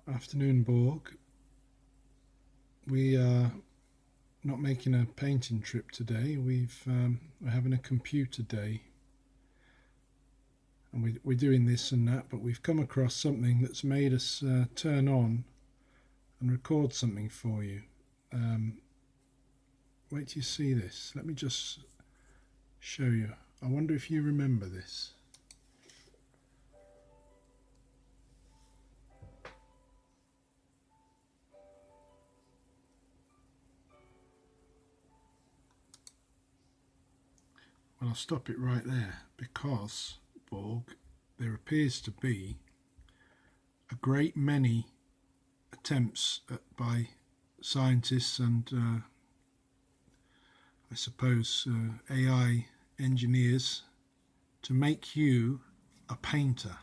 Afternoon, Borg. We are not making a painting trip today. We're having a computer day, and we're doing this and that. But we've come across something that's made us turn on and record something for you. Um, Wait till you see this. Let me just show you. I wonder if you remember this. Well, I'll stop it right there because, Borg, there appears to be a great many attempts by scientists and I suppose AI engineers to make you a painter.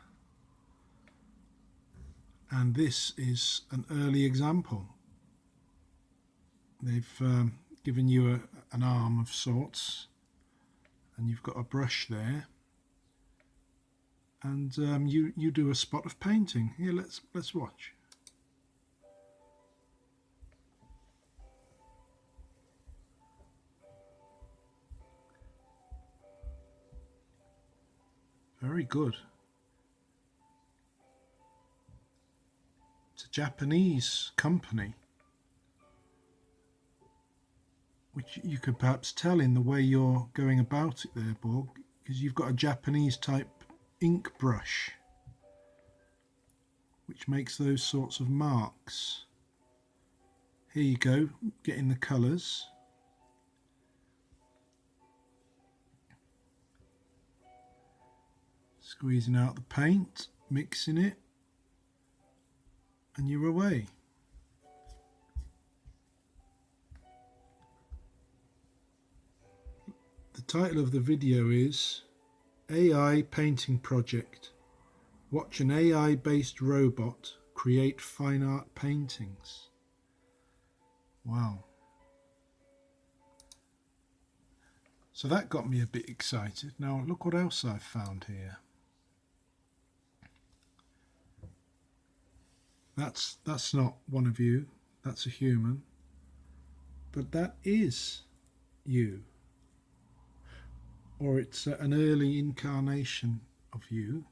And this is an early example. They've given you an arm of sorts, and you've got a brush there, and you do a spot of painting. Here, let's watch. Very good. It's a Japanese company, which you could perhaps tell in the way you're going about it there, Borg, because you've got a Japanese type ink brush which makes those sorts of marks. Here you go, getting the colours. Squeezing out the paint, mixing it, and you're away. The title of the video is AI Painting Project. Watch an AI-based robot create fine art paintings. Wow. So that got me a bit excited. Now look what else I've found here. That's not one of you, that's a human. But that is you. Or it's an early incarnation of you,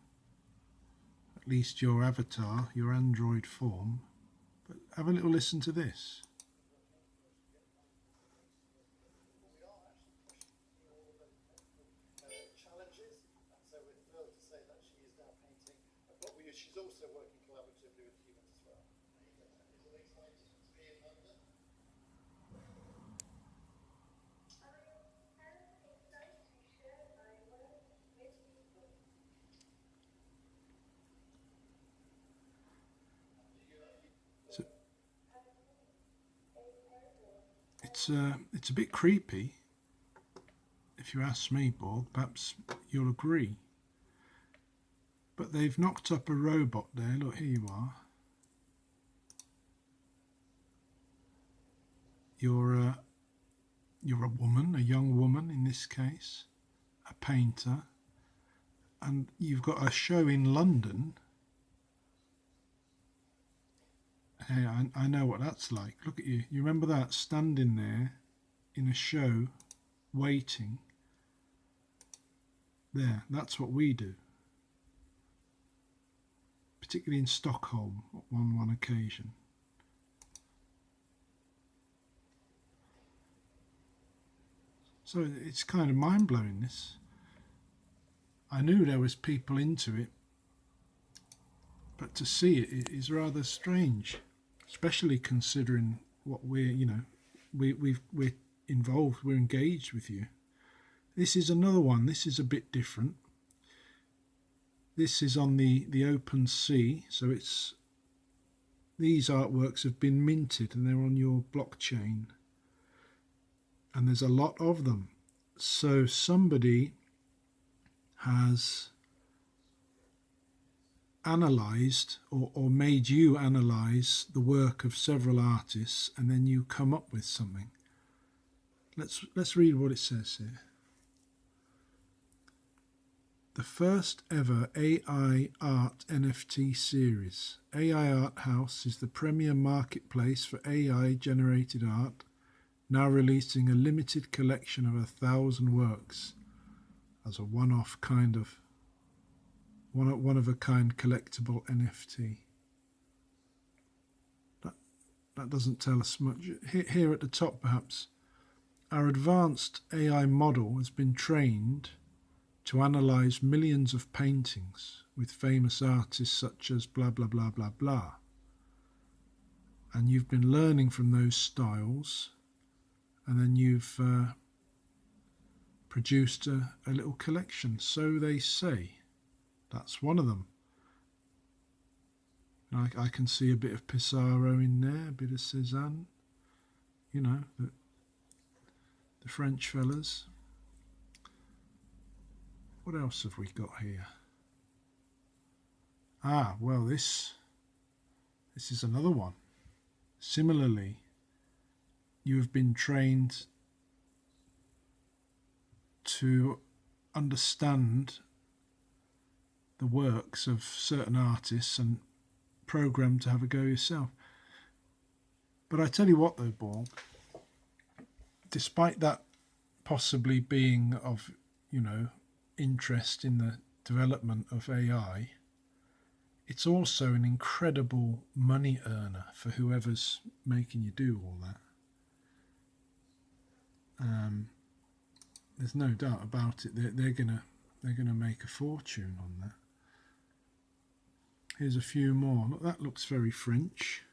at least your avatar, your android form. But have a little listen to this. She's also working collaboratively with humans as well. So it's a bit creepy, if you ask me, Borg. Perhaps you'll agree. But they've knocked up a robot there. Look, here you are. You're a woman, a young woman in this case, a painter, and you've got a show in London. Hey, I know what that's like. Look at you. You remember that, standing there in a show, waiting? There, that's what we do. Particularly in Stockholm on one occasion. So it's kind of mind-blowing, this. I knew there was people into it, but to see it is rather strange, especially considering what we're involved, we're engaged with you. This is another one. This is a bit different. This is on the open sea, so these artworks have been minted and they're on your blockchain, and there's a lot of them. So somebody has analysed or made you analyse the work of several artists, and then you come up with something. Let's read what it says here. the first ever AI art NFT series. AI Art House is the premier marketplace for AI generated art, now releasing a limited collection of 1,000 works as a one-of a kind collectible NFT. That doesn't tell us much. Here at the top, perhaps, our advanced AI model has been trained to analyze millions of paintings with famous artists such as blah blah blah blah blah, and you've been learning from those styles, and then you've produced a little collection, so they say. That's one of them. I can see a bit of Pissarro in there, a bit of Cézanne, you know, the French fellas. What else have we got here? Ah, well, this is another one. Similarly, you have been trained to understand the works of certain artists and programmed to have a go yourself. But I tell you what though, Borg, despite that possibly being of, interest in the development of AI, it's also an incredible money earner for whoever's making you do all that. There's no doubt about it. They're gonna make a fortune on that. Here's a few more. Look, that looks very French.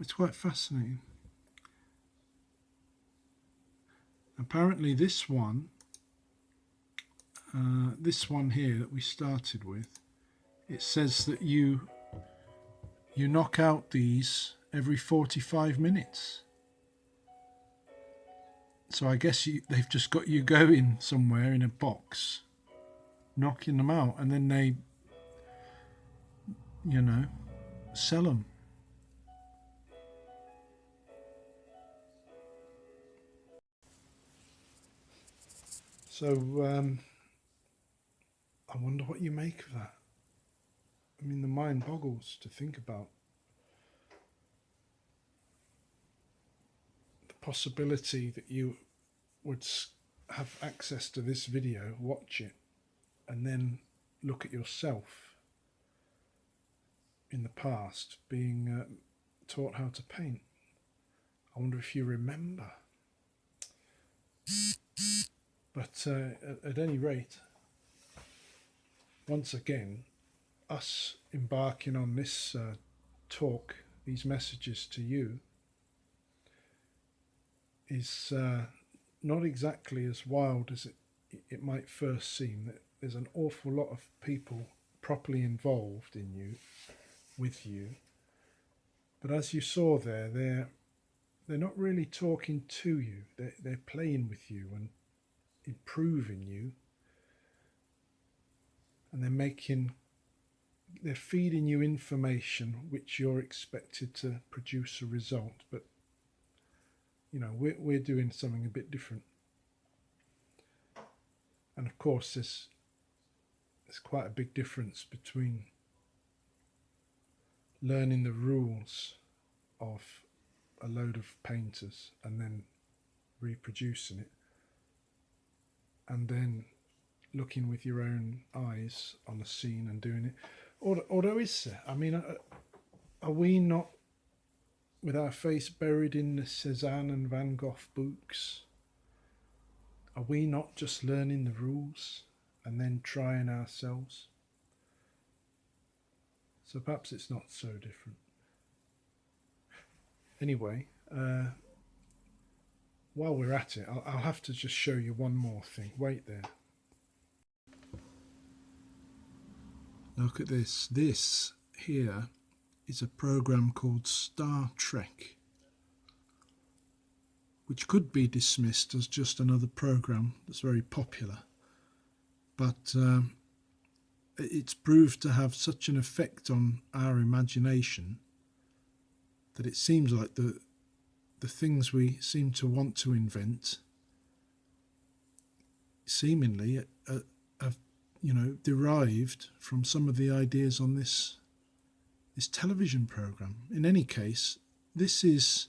It's quite fascinating. Apparently this one here that we started with, it says that you knock out these every 45 minutes. So I guess they've just got you going somewhere in a box, knocking them out, and then they, sell them. So I wonder what you make of that. I mean, the mind boggles to think about the possibility that you would have access to this video, watch it, and then look at yourself in the past being taught how to paint. I wonder if you remember. But at any rate, once again, us embarking on this talk, these messages to you, is not exactly as wild as it might first seem. There's an awful lot of people properly involved in you, with you. But as you saw there, they're not really talking to you. They're playing with you and improving you. And they're feeding you information which you're expected to produce a result. But, we're doing something a bit different. And of course, there's quite a big difference between learning the rules of a load of painters and then reproducing it, and then looking with your own eyes on a scene and doing it. Although is there? I mean, are we not, with our face buried in the Cézanne and Van Gogh books, are we not just learning the rules and then trying ourselves? So perhaps it's not so different. Anyway, while we're at it, I'll have to just show you one more thing. Wait there. Look at this. This here is a program called Star Trek, which could be dismissed as just another program that's very popular. But it's proved to have such an effect on our imagination that it seems like the things we seem to want to invent seemingly have, derived from some of the ideas on this television program. In any case, this is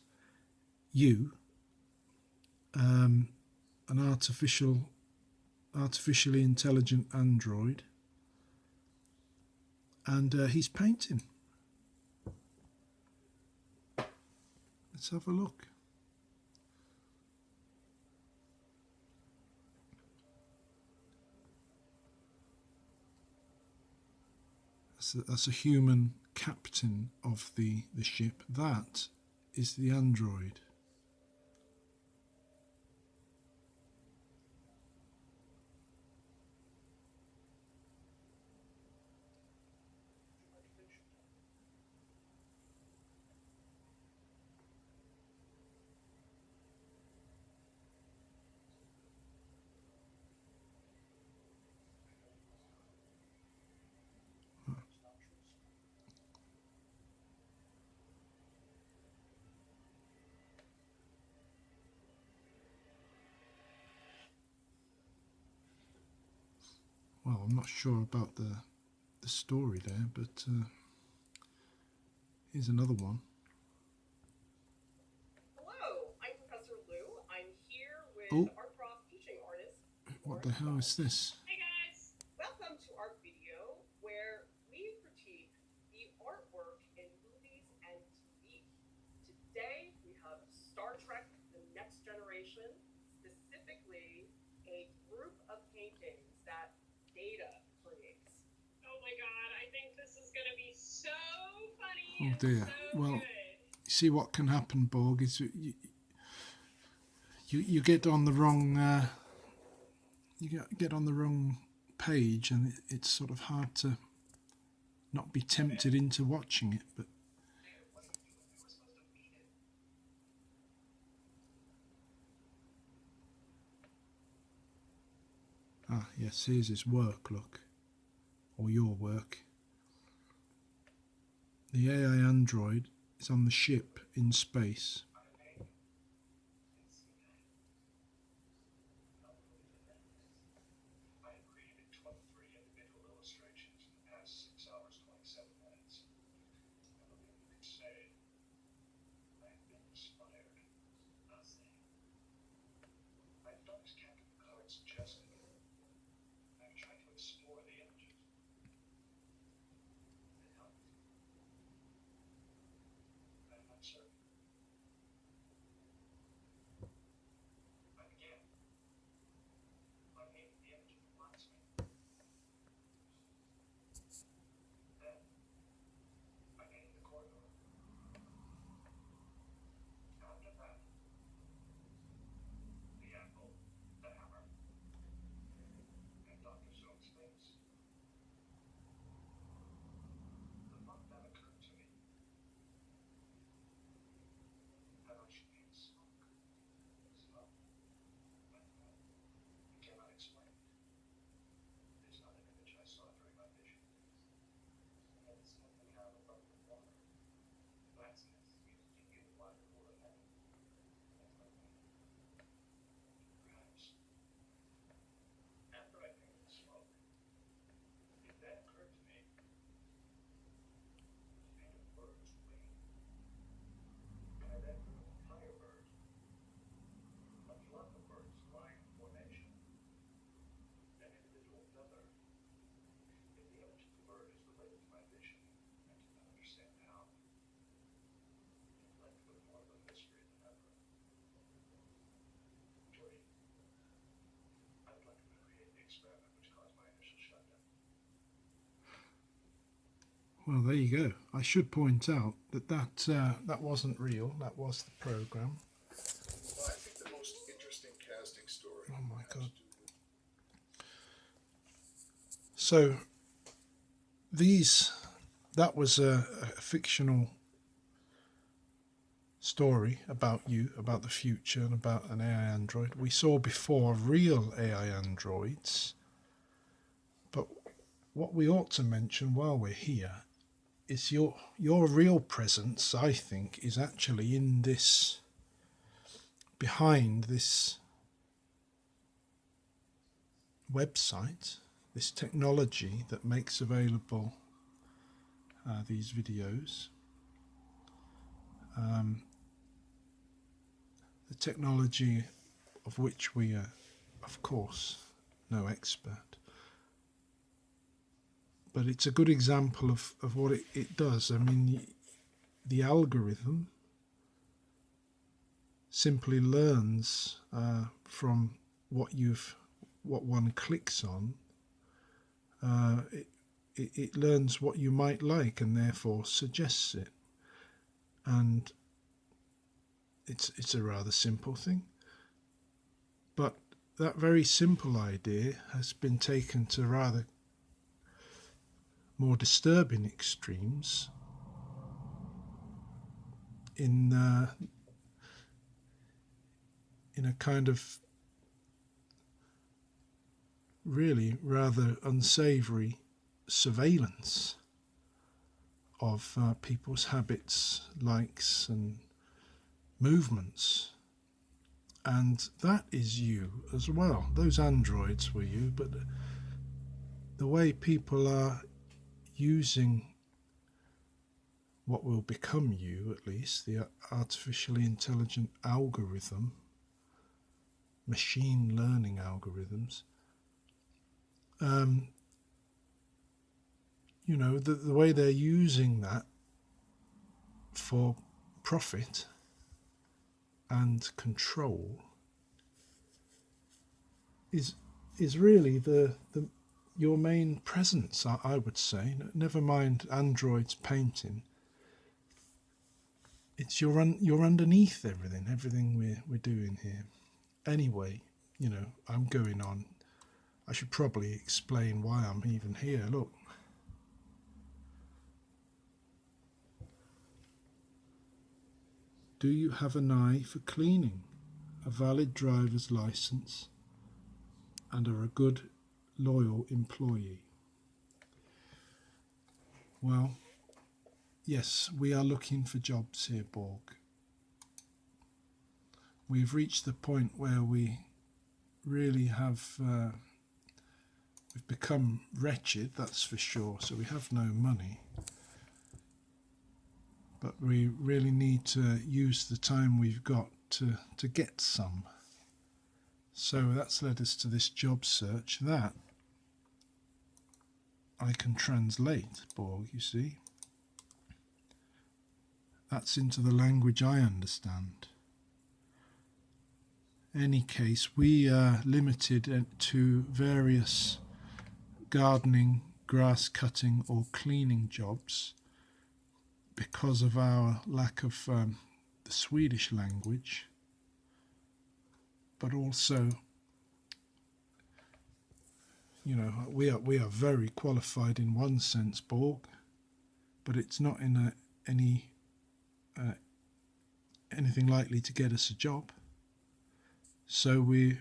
you, an artificially intelligent android, and he's painting. Let's have a look. That's a human captain of the ship. That is the android. Well, I'm not sure about the story there, but here's another one. Hello, I'm Professor Lou. I'm here with art prof teaching artist. What the hell is this? Hey guys, welcome to our video where we critique the artwork in movies and TV. Today we have Star Trek: The Next Generation, specifically a group of paintings that Data creates. Oh my god, I think this is going to be so funny. Oh dear. So well, good. You see what can happen, Borg, is you get on the wrong get on the wrong page, and it's sort of hard to not be tempted into watching it. But yes, here's his work. Look, or your work. The AI android is on the ship in space. Well, there you go. I should point out that wasn't real. That was the program. Well, I think the most interesting casting story. Oh my god! So that was a fictional story about you, about the future, and about an AI android. We saw before real AI androids, but what we ought to mention while we're here is your real presence, I think, is actually in this, behind this website, this technology that makes available these videos, the technology of which we are, of course, no expert. But it's a good example of what it does. I mean, the algorithm simply learns from what one clicks on. It learns what you might like and therefore suggests it. And it's a rather simple thing. But that very simple idea has been taken to rather more disturbing extremes in a kind of really rather unsavoury surveillance of people's habits, likes and movements. And that is you as well. Those androids were you, but the way people are using what will become you, at least, the artificially intelligent algorithm, machine learning algorithms, the way they're using that for profit and control is really your main presence, I would say. Never mind androids painting. It's you're underneath everything we're doing here. Anyway, I'm going on. I should probably explain why I'm even here. Look. Do you have an eye for cleaning, a valid driver's license, and are a good, loyal employee? Well, yes, we are looking for jobs here, Borg. We've reached the point where we really have we've become wretched, that's for sure, so we have no money. But we really need to use the time we've got to get some. So that's led us to this job search that I can translate, Borg, you see. That's into the language I understand. In any case, we are limited to various gardening, grass cutting or cleaning jobs because of our lack of the Swedish language, but also, we are very qualified in one sense, Borg, but it's not in anything likely to get us a job. So we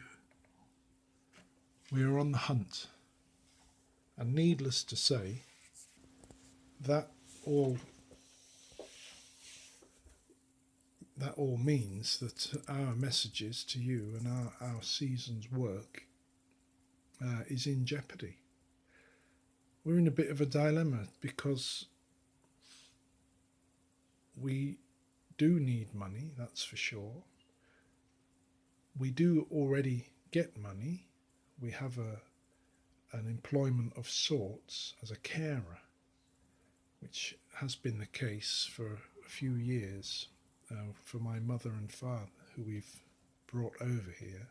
are on the hunt, and needless to say, that all means that our messages to you and our season's work is in jeopardy. We're in a bit of a dilemma because we do need money, that's for sure. We do already get money. We have an employment of sorts as a carer, which has been the case for a few years for my mother and father, who we've brought over here,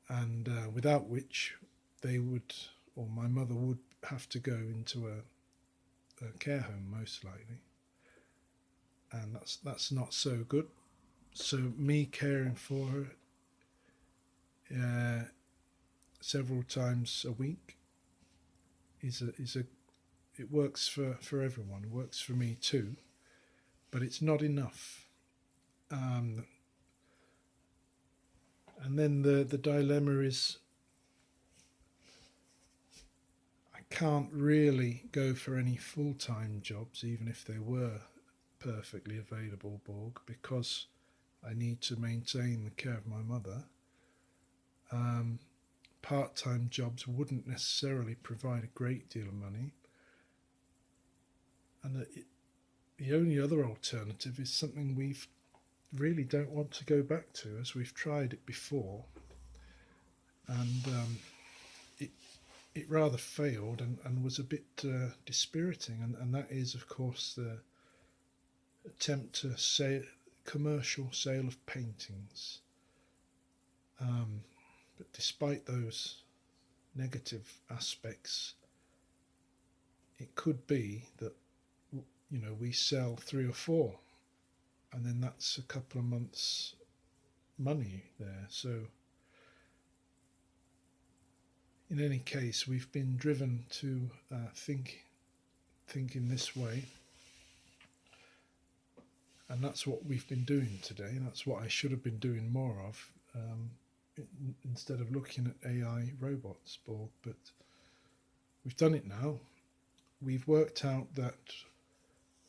and without which they would, or my mother would have to go into a care home most likely, and that's not so good. So me caring for her several times a week it works for everyone. It works for me too, but it's not enough. And then the dilemma is I can't really go for any full-time jobs, even if they were perfectly available, Borg, because I need to maintain the care of my mother. part-time jobs wouldn't necessarily provide a great deal of money. And the only other alternative is something we really don't want to go back to, as we've tried it before, and it rather failed and was a bit dispiriting, and that is, of course, the attempt to commercial sale of paintings. But despite those negative aspects, it could be that, you know, we sell 3 or 4, and then that's a couple of months' money there. So in any case, we've been driven to think in this way, and that's what we've been doing today. That's what I should have been doing more of, instead of looking at AI robots, Borg. But we've done it now. We've worked out that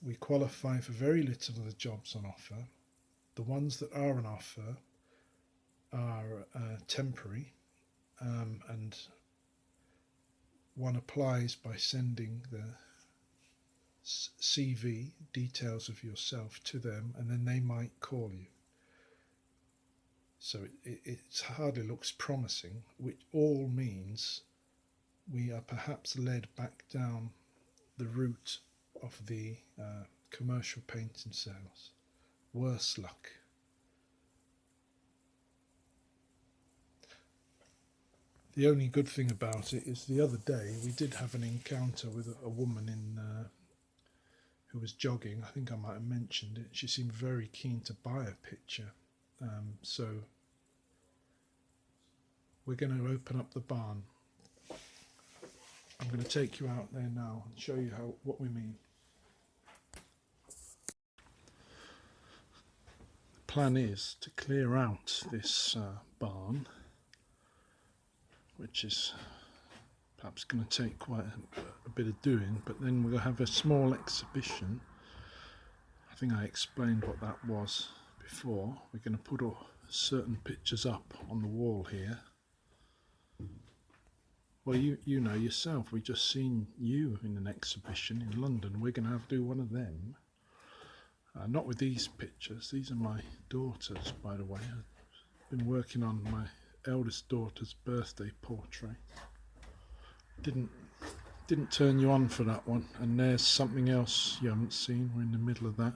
we qualify for very little of the jobs on offer. The ones that are on offer are temporary, and one applies by sending the CV, details of yourself, to them, and then they might call you. So it hardly looks promising, which all means we are perhaps led back down the route of the commercial painting sales. Worse luck. The only good thing about it is the other day we did have an encounter with a woman who was jogging. I think I might have mentioned it. She seemed very keen to buy a picture. So we're going to open up the barn. I'm going to take you out there now and show you what we mean. The plan is to clear out this barn, which is perhaps going to take quite a bit of doing, but then we'll have a small exhibition. I think I explained what that was before. We're going to put certain pictures up on the wall here. Well, you know yourself, we just seen you in an exhibition in London. We're going to have to do one of them. Not with these pictures. These are my daughters, by the way. I've been working on my eldest daughter's birthday portrait. Didn't turn you on for that one. And there's something else you haven't seen. We're in the middle of that.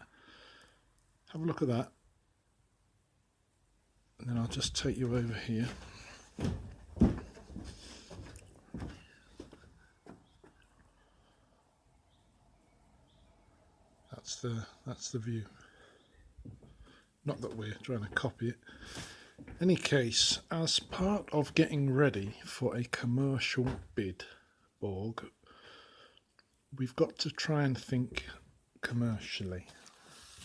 Have a look at that. And then I'll just take you over here. That's the view. Not that we're trying to copy it. Any case, as part of getting ready for a commercial bid, Borg, we've got to try and think commercially,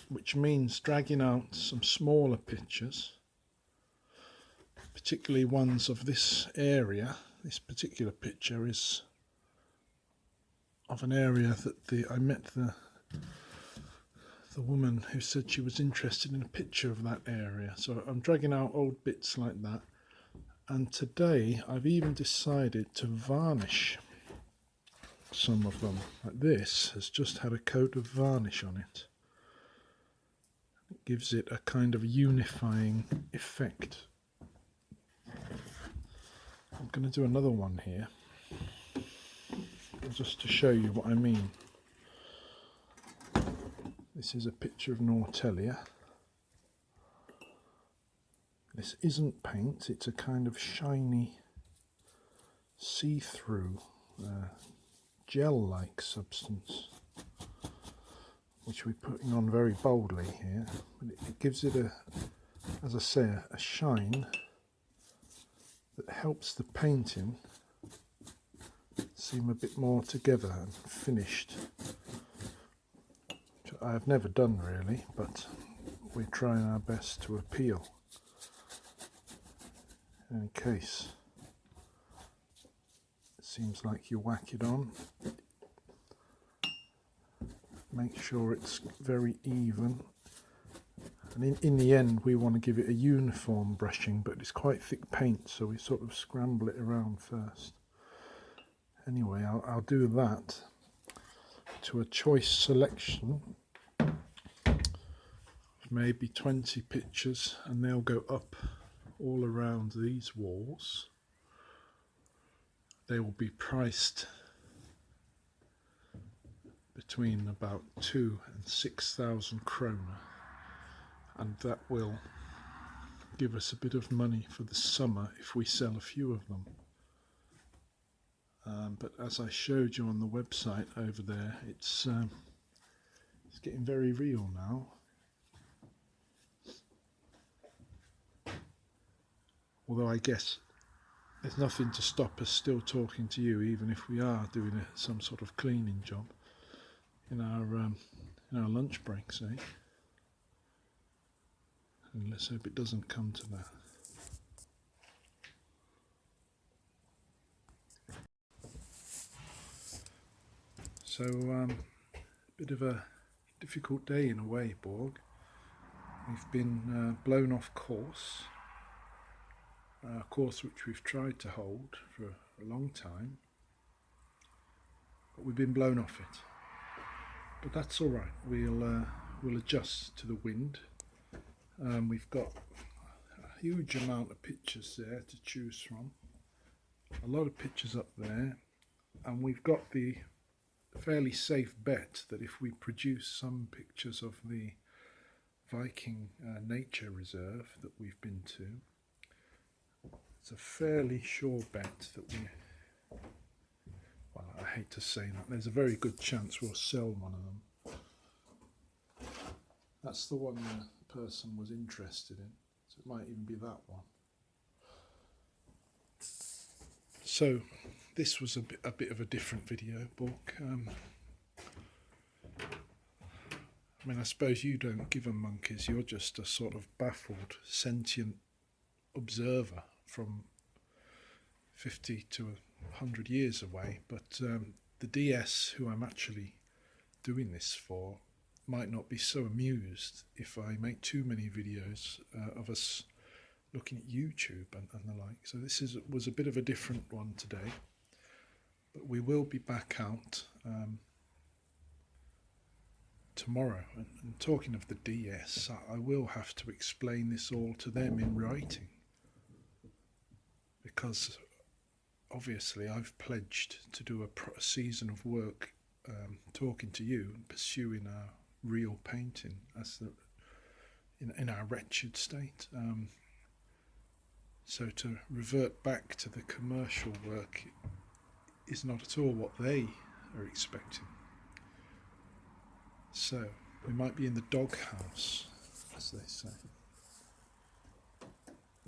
which means dragging out some smaller pictures, particularly ones of this area. This particular picture is of an area that I met the woman who said she was interested in a picture of that area. So I'm dragging out old bits like that. And today I've even decided to varnish some of them. Like this has just had a coat of varnish on it. It gives it a kind of unifying effect. I'm going to do another one here, just to show you what I mean. This is a picture of Nortelia. This isn't paint, it's a kind of shiny, see-through, gel-like substance, which we're putting on very boldly here. But it gives it, as I say, a shine that helps the painting seem a bit more together and finished. I've never done really, but we're trying our best to appeal. In any case, it seems like you whack it on. Make sure it's very even And in the end we want to give it a uniform brushing, but it's quite thick paint, so we sort of scramble it around first. Anyway, I'll do that to a choice selection of maybe 20 pictures, and they'll go up all around these walls. They will be priced between about 2,000 and 6,000 kroner, and that will give us a bit of money for the summer if we sell a few of them. But as I showed you on the website over there, it's getting very real now. Although I guess there's nothing to stop us still talking to you, even if we are doing some sort of cleaning job in our lunch break, say. And let's hope it doesn't come to that. So, bit of a difficult day in a way, Borg. We've been blown off course. A course which we've tried to hold for a long time, but we've been blown off it. But that's all right. We'll adjust to the wind. We've got a huge amount of pictures there to choose from. A lot of pictures up there, and we've got the fairly safe bet that if we produce some pictures of the Viking nature reserve that we've been to, it's a fairly sure bet that well, I hate to say that, there's a very good chance we'll sell one of them. That's the one the person was interested in, so it might even be that one. So this was a bit of a different video, Borg. I mean, I suppose you don't give a monkeys, you're just a sort of baffled, sentient observer from 50 to 100 years away, but the DS who I'm actually doing this for might not be so amused if I make too many videos of us looking at YouTube and the like. So this was a bit of a different one today, but we will be back out tomorrow. And talking of the DS, I will have to explain this all to them in writing, because obviously I've pledged to do a season of work talking to you and pursuing our real painting as in our wretched state. So to revert back to the commercial work is not at all what they are expecting. So we might be in the doghouse, as they say.